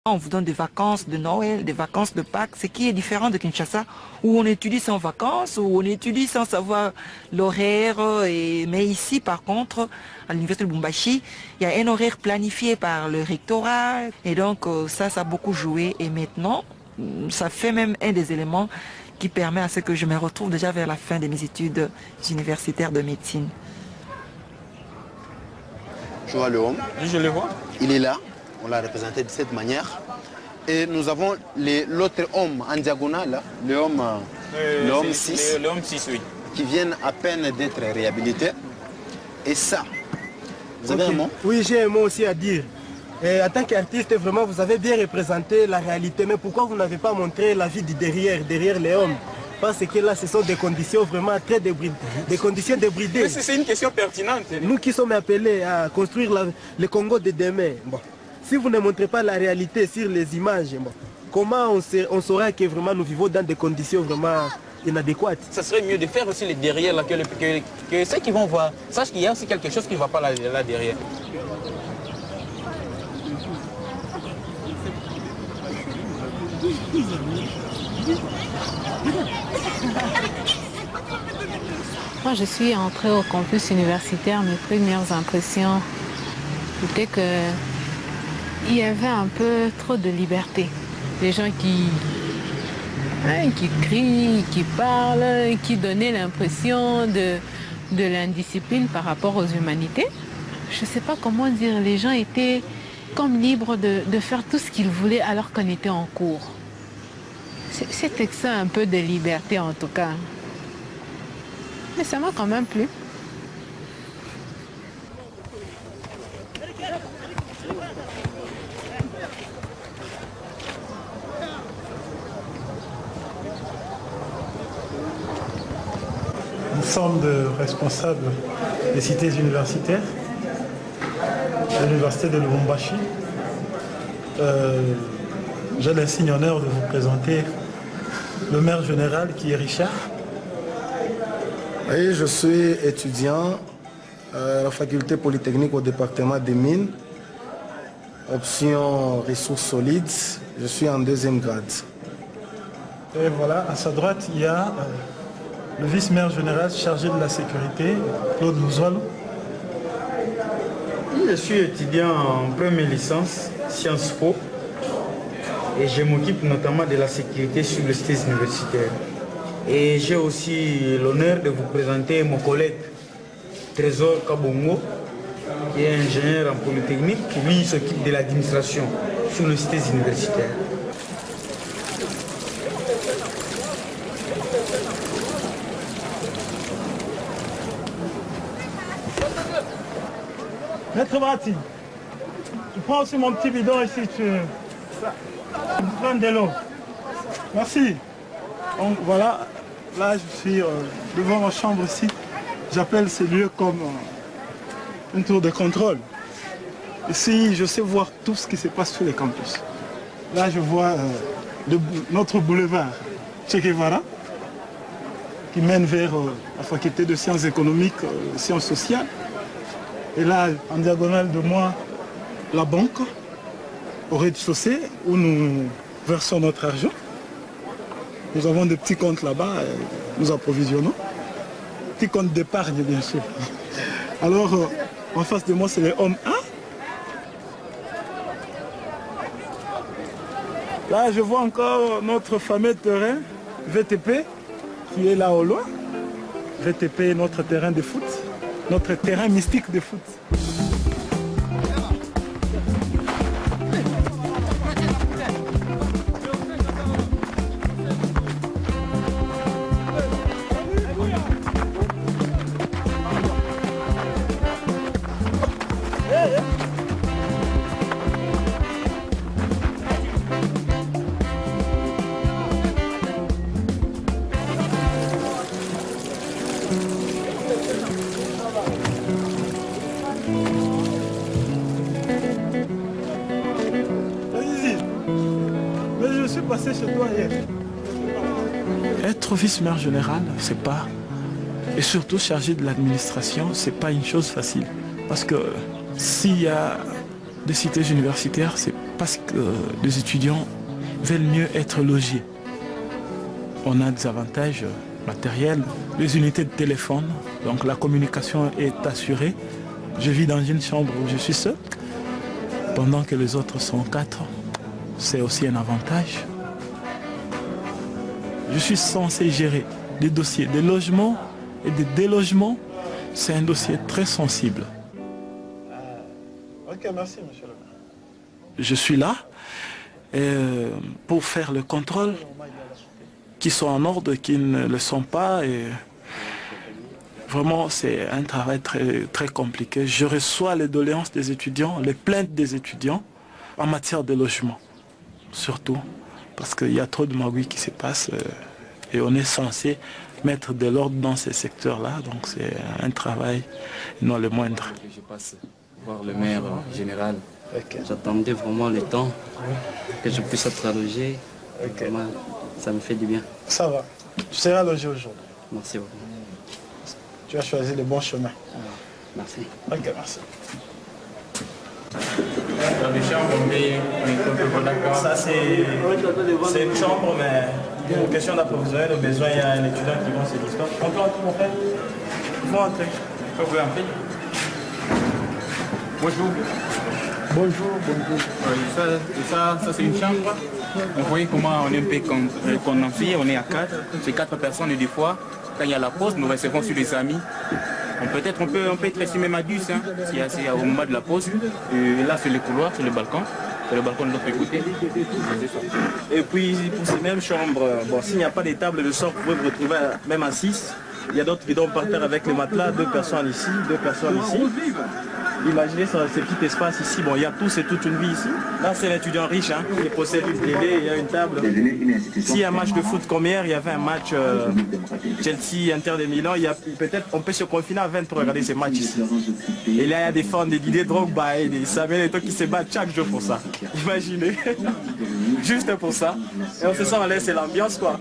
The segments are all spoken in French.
On vous donne des vacances de Noël, des vacances de Pâques, ce qui est différent de Kinshasa, où on étudie sans vacances, où on étudie sans savoir l'horaire. Mais ici, par contre, à l'université de Lubumbashi, il y a un horaire planifié par le rectorat. Et donc, ça a beaucoup joué. Et maintenant, ça fait même un des éléments qui permet à ce que je me retrouve déjà vers la fin de mes études universitaires de médecine. Je vois le homme. Oui, je le vois. Il est là. On l'a représenté de cette manière. Et nous avons l'autre homme en diagonale, le homme 6, le homme 6, oui. qui vient à peine d'être réhabilité. Et ça, vous avez un mot? Oui, j'ai un mot aussi à dire. Et en tant qu'artiste, vraiment, vous avez bien représenté la réalité. Mais pourquoi vous n'avez pas montré la vie du derrière les hommes? Parce que là, ce sont des conditions vraiment très débridées. Des conditions débridées. C'est une question pertinente. Nous qui sommes appelés à construire le Congo de demain. Bon. Si vous ne montrez pas la réalité sur les images, bon, comment on saura que vraiment nous vivons dans des conditions vraiment inadéquates? Ça serait mieux de faire aussi les derrière, là, que ceux qui vont voir sachent qu'il y a aussi quelque chose qui ne va pas là derrière. Moi, je suis entrée au campus universitaire. Mes premières impressions étaient qu'il y avait un peu trop de liberté. Des gens qui crient, qui parlent, qui donnaient l'impression de l'indiscipline par rapport aux humanités. Je ne sais pas comment dire, les gens étaient comme libres de faire tout ce qu'ils voulaient alors qu'on était en cours. C'était ça un peu de liberté en tout cas. Mais ça m'a quand même plu. Nous sommes responsables des cités universitaires de l'université de Lubumbashi. J'ai l'insigne honneur de vous présenter le maire général qui est Richard. Oui, je suis étudiant à la faculté polytechnique au département des mines, option ressources solides. Je suis en 2e grade. Et voilà, à sa droite, il y a le vice-maire général chargé de la sécurité, Claude Louzoualou. Je suis étudiant en première licence, Sciences Po, et je m'occupe notamment de la sécurité sur le stage universitaire. Et j'ai aussi l'honneur de vous présenter mon collègue Trésor Kabongo, qui est ingénieur en polytechnique, qui lui s'occupe de l'administration sur le stage universitaire. Maître Brati, tu prends aussi mon petit bidon ici, tu prends de l'eau. Merci. Donc voilà, là je suis devant ma chambre ici. J'appelle ce lieu comme une tour de contrôle. Ici, je sais voir tout ce qui se passe sur les campus. Là, je vois notre boulevard Che Guevara, qui mène vers la faculté de sciences économiques, sciences sociales. Et là, en diagonale de moi, la banque, au rez-de-chaussée, où nous versons notre argent. Nous avons des petits comptes là-bas, nous approvisionnons. Petits comptes d'épargne, bien sûr. Alors, en face de moi, c'est les hommes 1. Là, je vois encore notre fameux terrain VTP, qui est là au loin. VTP, notre terrain de foot, notre terrain mystique de foot. Être vice-maire général, c'est pas, et surtout chargé de l'administration, c'est pas une chose facile. Parce que s'il y a des cités universitaires, c'est parce que les étudiants veulent mieux être logés. On a des avantages matériels, les unités de téléphone, donc la communication est assurée. Je vis dans une chambre où je suis seul, pendant que les autres sont 4. C'est aussi un avantage. Je suis censé gérer des dossiers de logement et de délogement. C'est un dossier très sensible. Ok, merci, monsieur le maire. Je suis là pour faire le contrôle, qui sont en ordre, qui ne le sont pas. Et vraiment, c'est un travail très, très compliqué. Je reçois les doléances des étudiants, les plaintes des étudiants en matière de logement, surtout, parce qu'il y a trop de magouilles qui se passent et on est censé mettre de l'ordre dans ces secteurs-là. Donc c'est un travail non le moindre. Je passe voir le maire général. Okay. J'attendais vraiment le temps que je puisse être logé. Okay. Vraiment, ça me fait du bien. Ça va. Tu seras logé aujourd'hui. Merci beaucoup. Tu as choisi le bon chemin. Merci. Ok, merci. Dans les chambres, on est d'accord. Ça, c'est une chambre, mais une question d'approvisionnement. Au besoin, il y a un étudiant qui vend cette histoire. On peut entrer, mon frère? Il faut entrer. Vous pouvez entrer. Bonjour. Bonjour. Ça c'est une chambre. Vous voyez comment on est un peu condensé, on est à 4. C'est 4 personnes et des fois, quand il y a la pause, nous recevons sur les amis. Peut-être on peut être ici même à 10, hein, si c'est au moment de la pause. Et là, sur le couloir, sur le balcon. Sur le balcon de l'autre côté. Et puis, pour ces mêmes chambres, bon, s'il n'y a pas de table de sort, vous pouvez vous retrouver même à 6. Il y a d'autres qui dorment par terre avec le matelas, 2 personnes ici, 2 personnes ici. Imaginez ce petit espace ici, bon, il y a tous et toute une vie ici. Là, c'est l'étudiant riche, hein, qui possède une télé, il y a une table. S'il y a un match de foot comme hier, il y avait un match Chelsea-Inter de Milan, peut-être on peut se confiner à 20 pour regarder ces matchs ici. Et là, il y a des fans de Didier Drogba et des Samuel Eto'o qui se battent chaque jour pour ça. Imaginez. Juste pour ça. Et on se sent à l'aise, c'est l'ambiance, quoi.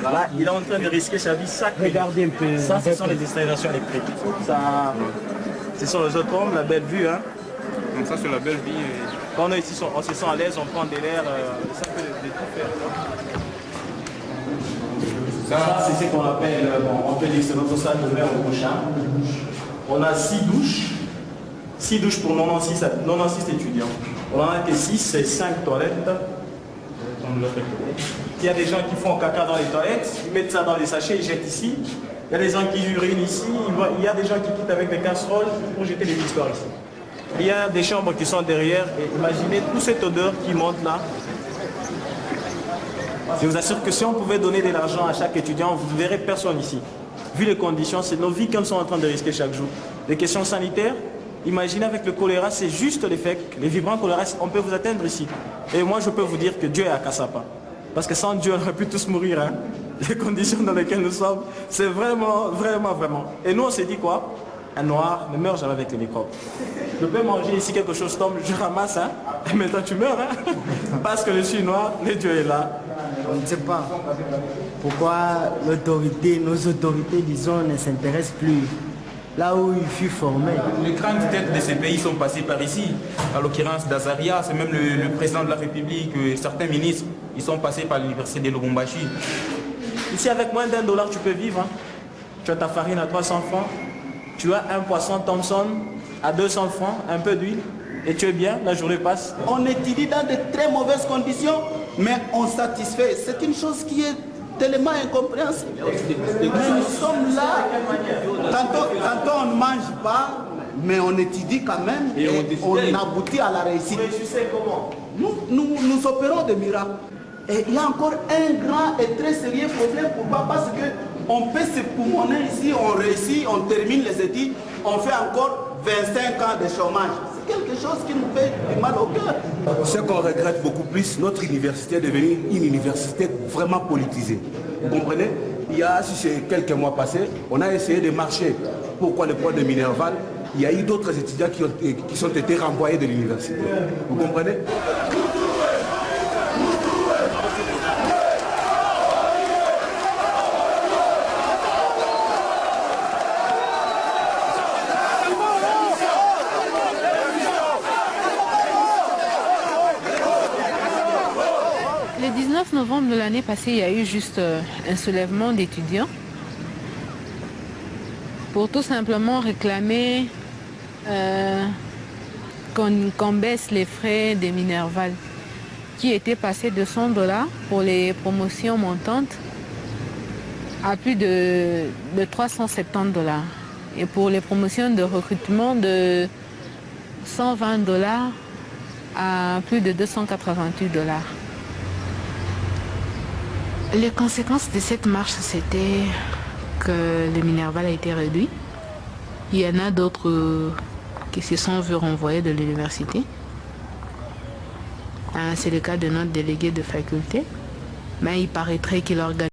Là, il est en train de risquer sa vie chaque minute. Regardez un peu. Ça, ce sont les installations électriques. Ça, ce sont les autres hommes, la belle vue. Hein. Donc ça, c'est la belle vie. Quand on est ici, on se sent à l'aise, on prend de l'air, ça peut de tout faire. Ça, c'est ce qu'on appelle, on peut dire que c'est notre salle de bain au prochain. On a 6 douches. 6 douches pour 96 étudiants. On en a que 6, c'est 5 toilettes. Il y a des gens qui font caca dans les toilettes, ils mettent ça dans les sachets, ils jettent ici. Il y a des gens qui urinent ici, il y a des gens qui quittent avec des casseroles pour jeter les histoires ici. Il y a des chambres qui sont derrière et imaginez toute cette odeur qui monte là. Je vous assure que si on pouvait donner de l'argent à chaque étudiant, vous ne verrez personne ici. Vu les conditions, c'est nos vies qu'elles sont en train de risquer chaque jour. Les questions sanitaires, imaginez avec le choléra, c'est juste l'effet. Les vibrants choléra, on peut vous atteindre ici. Et moi, je peux vous dire que Dieu est à Kassapa. Parce que sans Dieu, on aurait pu tous mourir. Hein. Les conditions dans lesquelles nous sommes, c'est vraiment. Et nous, on s'est dit quoi? Un noir ne meurt jamais avec les microbes. Je peux manger ici quelque chose tombe, je ramasse, hein. Et maintenant tu meurs. Hein. Parce que je suis noir, le Dieu est là. On ne sait pas pourquoi nos autorités, disons, ne s'intéressent plus là où il fut formé. Les grandes têtes de ces pays sont passées par ici. À l'occurrence d'Azaria, c'est même le président de la République, certains ministres, ils sont passés par l'université de Lubumbashi. Ici, avec moins d'$1, tu peux vivre. Hein. Tu as ta farine à 300 francs, tu as un poisson Thompson à 200 francs, un peu d'huile, et tu es bien, la journée passe. On étudie dans de très mauvaises conditions, mais on satisfait. C'est une chose qui est tellement incompréhensible. Mais nous sommes là, tantôt on ne mange pas, mais on étudie quand même et on aboutit à la réussite. Tu sais comment? Nous opérons des miracles. Et il y a encore un grand et très sérieux problème. Pourquoi? Parce qu'on peut se poumonner ici, on réussit, on termine les études, on fait encore 25 ans de chômage. C'est quelque chose qui nous fait du mal au cœur. Ce qu'on regrette beaucoup plus, notre université est devenue une université vraiment politisée. Vous comprenez? Il y a, si c'est quelques mois passés, on a essayé de marcher. Pourquoi le point de Minerval? Il y a eu d'autres étudiants qui sont été renvoyés de l'université. Vous comprenez? Le 19 novembre de l'année passée, il y a eu juste un soulèvement d'étudiants pour tout simplement réclamer qu'on baisse les frais des Minerval qui étaient passés de $100 pour les promotions montantes à plus de $370 et pour les promotions de recrutement de $120 à plus de $288. Les conséquences de cette marche, c'était que le Minerval a été réduit. Il y en a d'autres qui se sont vus renvoyer de l'université. C'est le cas de notre délégué de faculté. Mais il paraîtrait qu'il organise